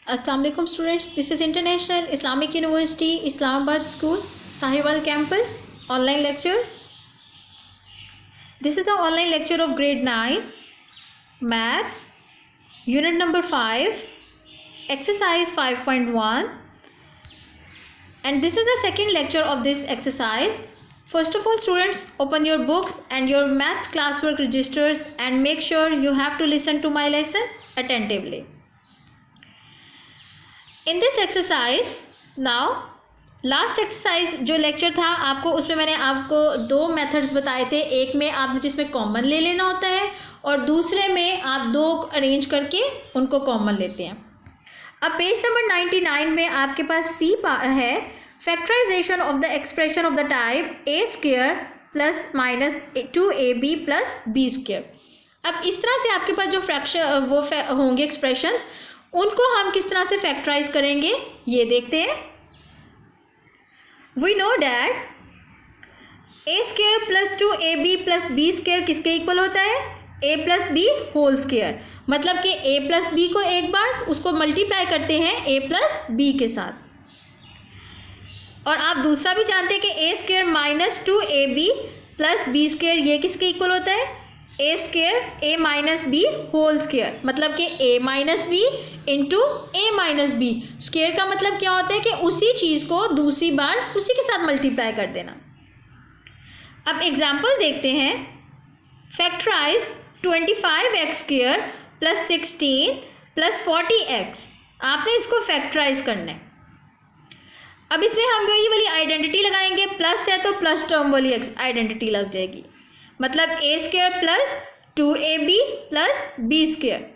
अस्सलाम वालेकुम students, this is international Islamic university Islamabad school Sahiwal campus online lectures. This is the online lecture of grade 9 maths unit number 5 exercise 5.1, and this is the second lecture of this exercise. First of all students, open your books and your maths classwork registers and make sure you have to listen to my lesson attentively. In this exercise, now last exercise जो lecture था आपको, उसमें मैंने आपको दो methods बताए थे. एक में आपने जिसमें कॉमन ले लेना होता है और दूसरे में आप दो अरेंज करके उनको कॉमन लेते हैं. अब पेज नंबर 99 में आपके पास सी है, factorization of the expression of the type A square plus minus 2ab plus B square. अब इस तरह से आपके पास जो फ्रैक्शन वो होंगे एक्सप्रेशंस, उनको हम किस तरह से फैक्टराइज करेंगे ये देखते हैं. We know that a square plus 2ab plus b square किसके इक्वल होता है? a plus b whole square. मतलब कि a plus b को एक बार उसको मल्टीप्लाई करते हैं a plus b के साथ. और आप दूसरा भी जानते हैं कि a square minus 2ab plus b square ये किसके इक्वल होता है? a square a minus b whole square. मतलब कि a minus b into A minus B. Square का मतलब क्या होता है कि उसी चीज़ को दूसरी बार उसी के साथ मल्टीप्लाई कर देना. अब एग्जाम्पल देखते हैं. Factorize 25x square plus 16 plus 40x. आपने इसको फैक्टराइज करना है. अब इसमें हम वही वाली आइडेंटिटी लगाएंगे, प्लस है तो प्लस टर्म वाली आइडेंटिटी लग जाएगी. मतलब a square plus 2ab plus B square.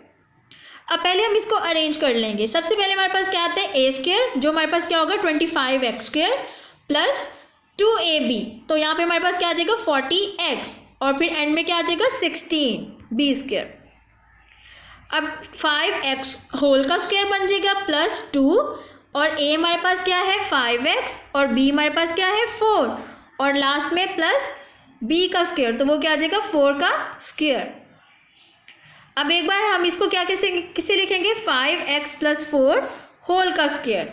अब पहले हम इसको अरेंज कर लेंगे. सबसे पहले हमारे पास क्या आता है? ए स्क्वायर, जो हमारे पास क्या होगा 25x स्क्वायर प्लस 2ab. तो यहाँ पे हमारे पास क्या आ जाएगा 40x, और फिर एंड में क्या आ जाएगा 16b स्क्वायर. अब 5x होल का स्क्वायर बन जाएगा प्लस 2, और a हमारे पास क्या है 5x, और b हमारे पास क्या है 4, और लास्ट में प्लस b का स्क्वायर, तो वो क्या आ जाएगा 4 का स्क्वायर. अब एक बार हम इसको क्या किसे लिखेंगे 5x प्लस 4 होल का स्क्वायर.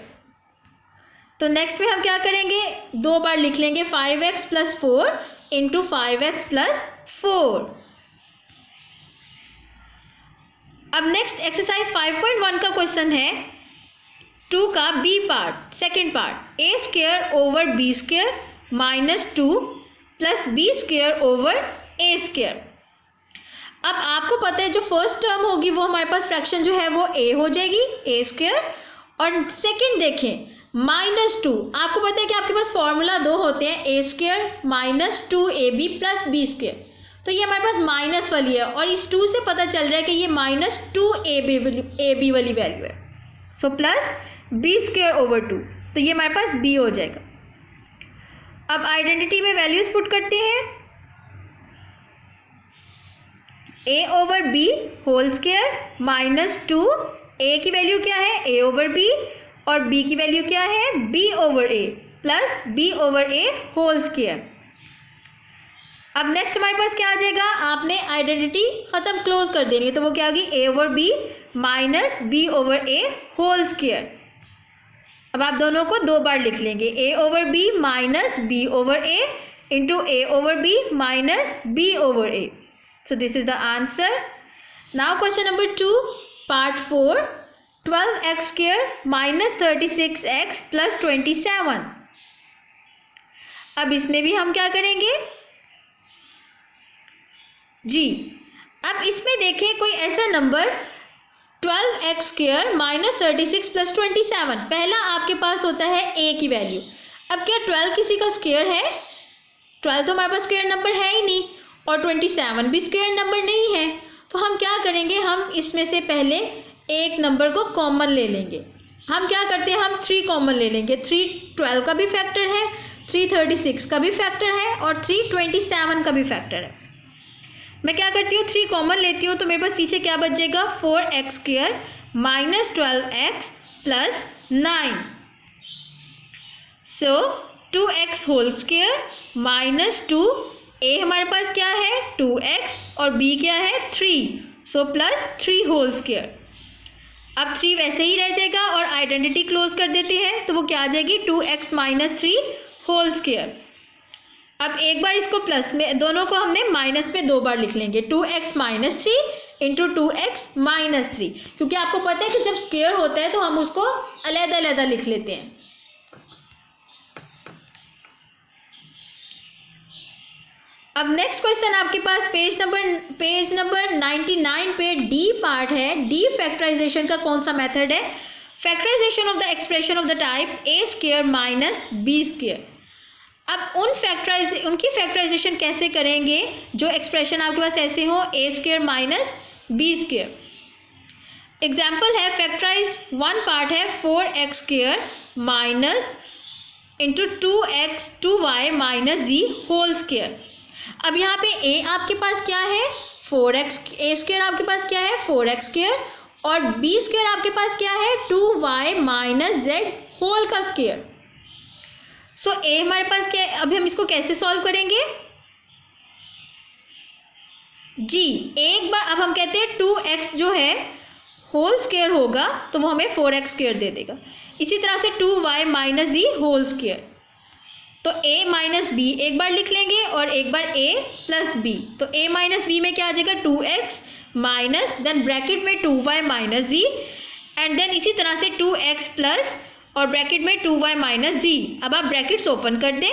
तो नेक्स्ट में हम क्या करेंगे, दो बार लिख लेंगे 5x plus 4 into 5x plus 4. अब नेक्स्ट एक्सरसाइज 5.1 का क्वेश्चन है 2 का b part, second part. A square over b square minus 2 plus B square over a square. अब आपको पता है जो फर्स्ट टर्म होगी वो हमारे पास फ्रैक्शन जो है वो a हो जाएगी, ए स्क्वायर. और सेकेंड देखें -2. आपको पता है कि आपके पास फॉर्मूला दो होते हैं, a square minus 2ab plus B square. तो ये हमारे पास माइनस वाली है, और इस 2 से पता चल रहा है कि ये -2ab वाली वैल्यू है. So plus B square over 2, तो ये हमारे पास b हो जाएगा. अब आइडेंटिटी में वैल्यूज पुट करते हैं. a over b whole square minus 2, a की वैल्यू क्या है a ओवर b, और b की वैल्यू क्या है b over a plus b over a whole square. अब नेक्स्ट हमारे पास क्या आ जाएगा, आपने आइडेंटिटी ख़त्म क्लोज कर देनी है, तो वो क्या होगी a over b minus b over a whole square. अब आप दोनों को दो बार लिख लेंगे, a over b minus b over a into a over b minus b over a. So this is the answer. Now question number 2, part 4, 12x square minus 36x plus 27. अब इसमें भी हम क्या करेंगे जी. अब इसमें देखें कोई ऐसा number 12x square minus 36 plus 27. पहला आपके पास होता है a की वैल्यू. अब क्या 12 किसी का स्क्वायर है? 12 तो हमारे पास स्क्वायर नंबर है ही नहीं, और 27 भी स्क्वायर नंबर नहीं है. तो हम क्या करेंगे, हम इसमें से पहले एक नंबर को कॉमन ले लेंगे. हम क्या करते हैं, हम 3 कॉमन ले लेंगे. 3 12 का भी फैक्टर है, 3 36 का भी फैक्टर है, और 3 27 का भी फैक्टर है. मैं क्या करती हूँ 3 कॉमन लेती हूँ, तो मेरे पास पीछे क्या बच जाएगा 4x square minus 12x plus 9. So 2x whole square minus 2, a हमारे पास क्या है 2x और b क्या है 3, सो प्लस 3 होल स्क्वायर. अब 3 वैसे ही रह जाएगा और आइडेंटिटी क्लोज कर देते हैं, तो वो क्या आ जाएगी 2x माइनस 3 होल स्क्वायर। अब एक बार इसको प्लस में, दोनों को हमने माइनस में 2 बार लिख लेंगे, 2x minus 3 into 2x minus 3, क्योंकि आपको पता है कि जब स्क्वायर होता है तो हम उसको अलग-अलग लिख लेते हैं। अब नेक्स्ट क्वेश्चन आपके पास पेज नंबर 99 पे डी पार्ट है। डी फैक्टराइजेशन का कौन सा मेथड है? Factorization of the expression of the type A square minus B square. अब उनकी फैक्टराइजेशन कैसे करेंगे जो एक्सप्रेशन आपके पास ऐसे हो, a square minus B square. Example है, फैक्टराइज वन पार्ट है 4x square minus into 2y minus z whole square. अब यहाँ पे a आपके पास क्या है 4x, a स्क्वायर आपके पास क्या है 4x स्क्वायर, और b स्क्वायर आपके पास क्या है 2y माइनस z होल का स्क्वायर। सो a हमारे पास क्या है, अभी हम इसको कैसे सॉल्व करेंगे जी। एक बार अब हम कहते हैं 2x जो है होल स्क्वायर होगा तो वो हमें 4x स्क्वायर दे देगा। इसी तरह से 2y minus z whole square, तो a माइनस बी एक बार लिख लेंगे और एक बार a प्लस बी। तो a माइनस बी में क्या आ जाएगा 2x माइनस देन ब्रैकेट में 2y minus ji, and then इसी तरह से 2x प्लस और ब्रैकेट में 2y माइनस जी। अब आप ब्रैकेट्स ओपन कर दें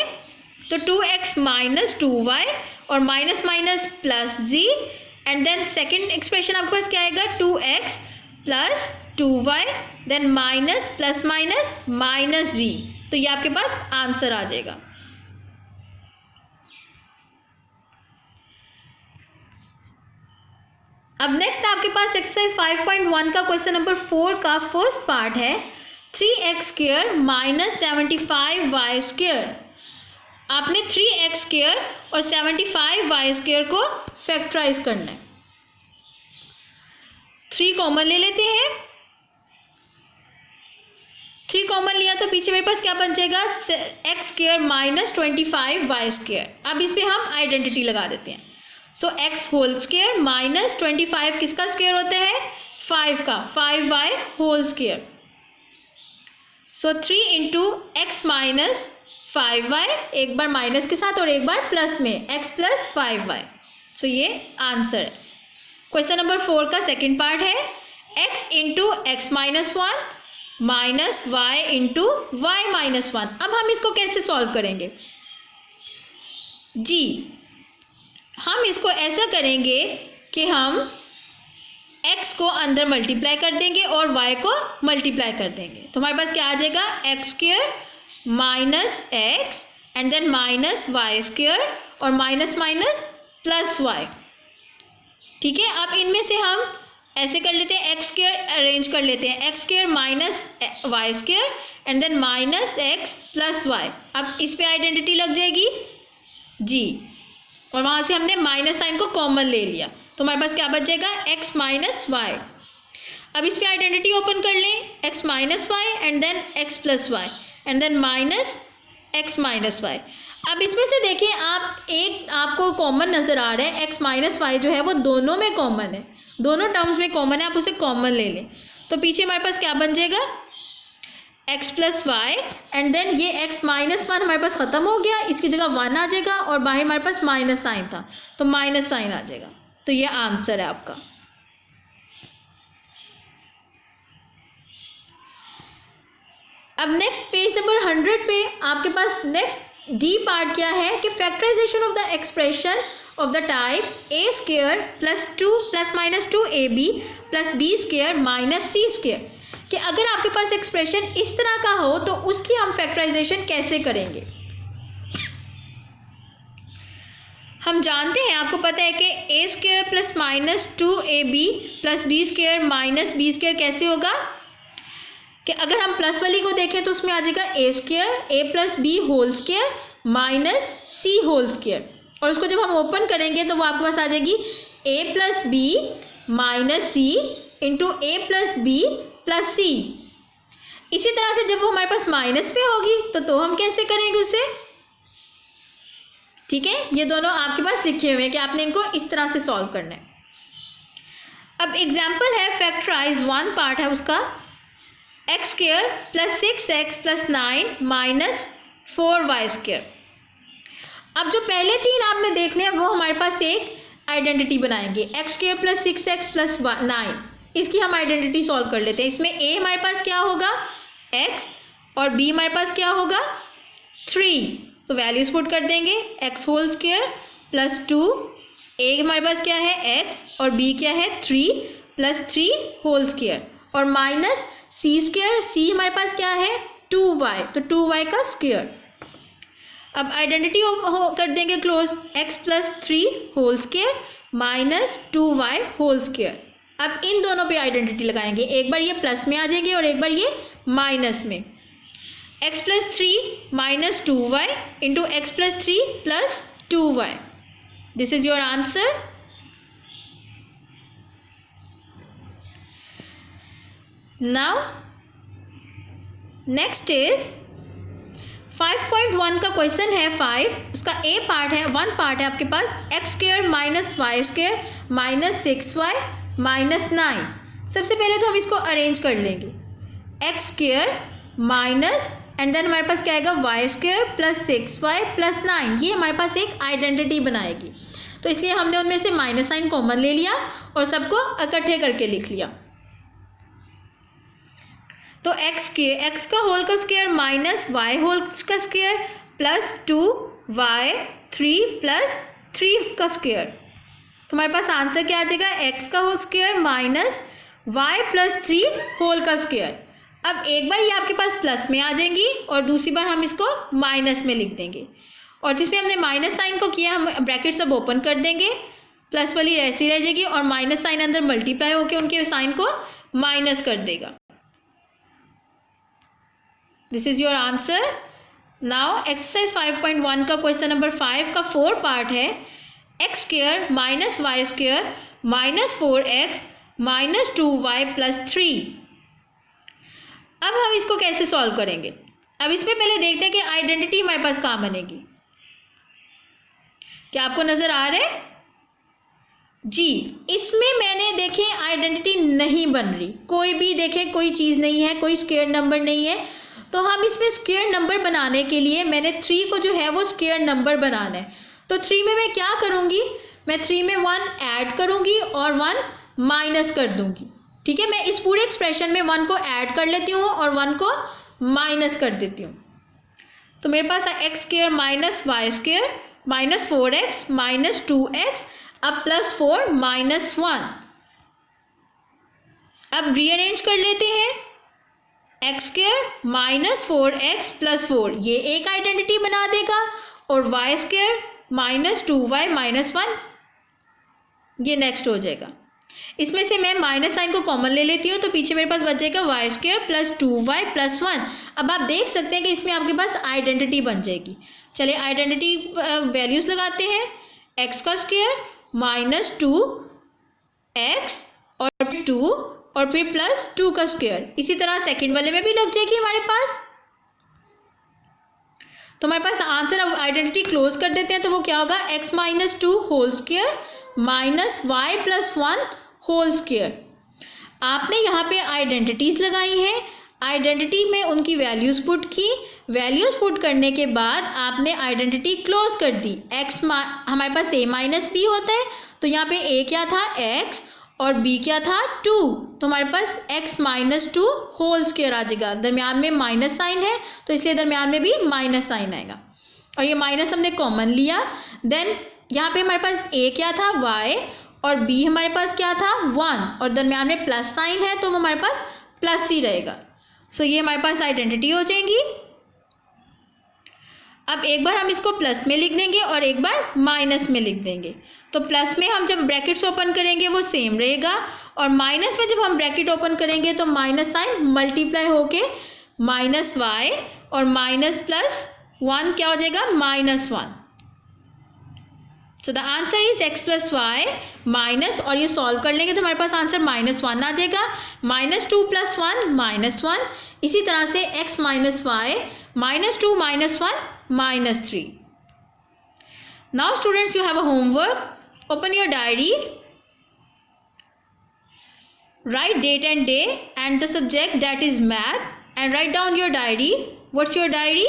तो 2x माइनस 2y और minus minus plus z, and then second expression आपके पास क्या आएगा 2x plus 2y then minus plus minus minus z. तो ये आपके पास आंसर आ जाएगा। अब नेक्स्ट आपके पास एक्सरसाइज 5.1 का क्वेश्चन नंबर 4 का फर्स्ट पार्ट है 3x square minus 75y square. आपने 3x स्क्वायर और 75y स्क्वायर को फैक्टराइज करना है। 3 कॉमन ले लेते हैं, 3 कॉमन लिया तो पीछे मेरे पास क्या बन जाएगा x square minus 25y square. अब इस पर हम आइडेंटिटी लगा देते हैं। So x whole square minus 25 किसका स्क्वायर होता है 5 का, 5y whole square. So 3 into X minus 5y, एक बार माइनस के साथ और एक बार प्लस में x प्लस 5y। सो ये आंसर है। क्वेश्चन नंबर 4 का सेकेंड पार्ट है x into X minus 1 minus Y into Y minus 1। अब हम इसको कैसे सॉल्व करेंगे जी। हम इसको ऐसा करेंगे कि हम x को अंदर मल्टीप्लाई कर देंगे और y को मल्टीप्लाई कर देंगे, तो हमारे पास क्या आ जाएगा X square minus X and then minus Y square और माइनस माइनस प्लस वाई। ठीक है, अब इनमें से हम ऐसे कर लेते हैं, एक्स स्क्वायर अरेंज कर लेते हैं, X square minus Y square and then minus X plus Y. अब इस पे आइडेंटिटी लग जाएगी जी, और वहाँ से हमने माइनस साइन को कॉमन ले लिया, तो हमारे पास क्या बच जाएगा एक्स माइनस वाई। अब इस पे आइडेंटिटी ओपन कर लें, X minus Y and then X plus Y and then minus X minus Y. अब इसमें से देखिए आपको कॉमन नज़र आ रहा है, एक्स माइनस वाई जो है वो दोनों में कॉमन है, दोनों टर्म्स में कॉमन है, आप उसे कॉमन ले लें। तो पीछे हमारे पास क्या बन जाएगा X plus Y and then ये एक्स माइनस 1 हमारे पास ख़त्म हो गया, इसकी जगह 1 आ जाएगा और बाहर हमारे पास माइनस साइन था तो माइनस साइन आ जाएगा। तो ये आंसर है आपका। अब नेक्स्ट पेज नंबर 100 पे आपके पास नेक्स्ट डी पार्ट क्या है कि factorization of the expression of the type A square plus 2 plus minus 2ab plus B square minus C square, कि अगर आपके पास एक्सप्रेशन इस तरह का हो तो उसकी हम फैक्टराइजेशन कैसे करेंगे। हम जानते हैं, आपको पता है कि a square plus minus 2ab plus B square minus B square कैसे होगा, कि अगर हम प्लस वाली को देखें तो उसमें आ जाएगा a square a plus b whole square minus c whole square, और उसको जब हम ओपन करेंगे तो वो आपके पास आ जाएगी ए प्लस बी माइनस सी इंटू ए प्लस बी प्लस सी। इसी तरह से जब वो हमारे पास माइनस पे होगी तो हम कैसे करेंगे उसे। ठीक है, ये दोनों आपके पास लिखे हुए हैं कि आपने इनको इस तरह से सॉल्व करना है। अब एग्जाम्पल है फैक्टराइज, वन पार्ट है उसका, x square plus 6x plus 9 minus 4y square. अब जो पहले तीन आपने देखने हैं वो हमारे पास एक आइडेंटिटी बनाएंगे, x square plus 6x plus 9, इसकी हम आइडेंटिटी सॉल्व कर लेते हैं। इसमें a हमारे पास क्या होगा x और b हमारे पास क्या होगा 3, तो वैल्यूज पुट कर देंगे, x whole square plus 2, a हमारे पास क्या है x और b क्या है 3 प्लस 3 होल स्क्वायर, और माइनस c स्क्वायर, c हमारे पास क्या है 2y, तो 2y का स्क्वायर। अब आइडेंटिटी कर देंगे close, x plus 3 whole square minus 2y whole square. अब इन दोनों पे आइडेंटिटी लगाएंगे, एक बार ये प्लस में आ जाएंगे और एक बार ये माइनस में। x plus 3 minus 2y into x plus 3 plus 2y, this is your answer. Now next is 5.1 का क्वेश्चन है 5, उसका ए पार्ट है, वन पार्ट है आपके पास, x square minus Y square minus 6y minus 9। सबसे पहले तो हम इसको अरेंज कर लेंगे, x square minus and then हमारे पास क्या आएगा Y square plus 6y plus 9, ये हमारे पास एक आइडेंटिटी बनाएगी। तो इसलिए हमने उनमें से माइनस साइन कॉमन ले लिया और सबको इकट्ठे करके लिख लिया। तो एक्स का होल का स्क्वायर माइनस वाई होल का स्क्वायर प्लस 2y 3 प्लस 3 का स्क्वायर, तो हमारे पास आंसर क्या आ जाएगा एक्स का whole square minus Y plus 3 whole का स्क्वायर। अब एक बार ये आपके पास प्लस में आ जाएंगी और दूसरी बार हम इसको माइनस में लिख देंगे, और जिसमें हमने माइनस साइन को किया हम ब्रैकेट सब ओपन कर देंगे, प्लस वाली ऐसी रह जाएगी और माइनस साइन अंदर मल्टीप्लाई होकर उनके साइन को माइनस कर देगा। This is your answer. Now exercise 5.1 का क्वेश्चन नंबर 5 का 4 पार्ट है, X square minus Y square minus 4x minus 2y plus 3। अब हम इसको कैसे सॉल्व करेंगे, अब इसमें पहले देखते हैं कि आइडेंटिटी हमारे पास कहाँ बनेगी। क्या आपको नजर आ रहा है जी, इसमें मैंने देखे आइडेंटिटी नहीं बन रही, कोई भी देखे कोई चीज़ नहीं है, कोई स्क्वायर नंबर नहीं है, तो हम इसमें स्क्वायर नंबर बनाने के लिए मैंने 3 को जो है वो स्क्वायर नंबर बनाना है। तो 3 में मैं क्या करूँगी, मैं 3 में 1 ऐड करूँगी और 1 माइनस कर दूँगी। ठीक है, मैं इस पूरे एक्सप्रेशन में 1 को ऐड कर लेती हूँ और 1 को माइनस कर देती हूँ। तो मेरे पास है X square minus Y square minus 4x minus 2x अब प्लस 4 माइनस 1। अब रीअरेंज कर लेते हैं, X square minus 4x plus 4 ये एक आइडेंटिटी बना देगा, और Y square minus 2y minus 1 ये नेक्स्ट हो जाएगा। इसमें से मैं माइनस साइन को कॉमन ले लेती हूँ, तो पीछे मेरे पास बच जाएगा Y square plus 2y plus 1। अब आप देख सकते हैं कि इसमें आपके पास आइडेंटिटी बन जाएगी। चलिए आइडेंटिटी वैल्यूज़ लगाते हैं, एक्स का स्क्वायर माइनस 2x और 2 और फिर प्लस 2 का स्क्वायर, इसी तरह सेकंड वाले में भी लग जाएगी हमारे पास। तो हमारे पास आंसर, अब आइडेंटिटी क्लोज कर देते हैं, तो वो क्या होगा x minus 2 whole square minus Y plus 1 whole square. आपने यहाँ पे आइडेंटिटीज़ लगाई हैं, आइडेंटिटी में उनकी वैल्यूज़ पुट की, वैल्यूज़ पुट करने के बाद आपने आइडेंटिटी क्लोज कर दी। x हमारे पास a माइनस बी होता है, तो यहाँ पे a क्या था x और b क्या था 2, तो हमारे पास x माइनस 2 होल स्क्वायर आ जाएगा। दरमियान में माइनस साइन है तो इसलिए दरमियान में भी माइनस साइन आएगा, और ये माइनस हमने कॉमन लिया। देन यहाँ पे हमारे पास a क्या था y और b हमारे पास क्या था 1, और दरमियान में प्लस साइन है तो वो हमारे पास प्लस ही रहेगा। सो ये हमारे पास आइडेंटिटी हो जाएगी। अब एक बार हम इसको प्लस में लिख देंगे और एक बार माइनस में लिख देंगे। तो प्लस में हम जब ब्रैकेट्स ओपन करेंगे वो सेम रहेगा, और माइनस में जब हम ब्रैकेट ओपन करेंगे तो माइनस साइन मल्टीप्लाई होके माइनस वाई और माइनस प्लस 1 क्या हो जाएगा minus 1। So the answer is x plus Y minus, और ये सॉल्व कर लेंगे तो हमारे पास आंसर माइनस 1 आ जाएगा। माइनस 2 प्लस 1 माइनस 1, इसी तरह से x minus Y minus 2 minus 1 minus 3। Now students you have a homework, open your diary, write date and day and the subject, that is math, and write down your diary. What's your diary?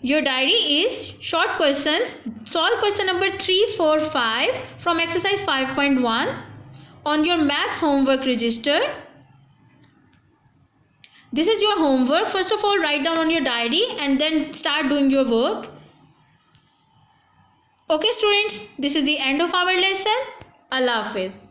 Your diary is short questions. Solve question number 3, 4, 5 from exercise 5.1 on your maths homework register. This is your homework. First of all, write down on your diary and then start doing your work. Okay students, this is the end of our lesson. Allah Hafiz.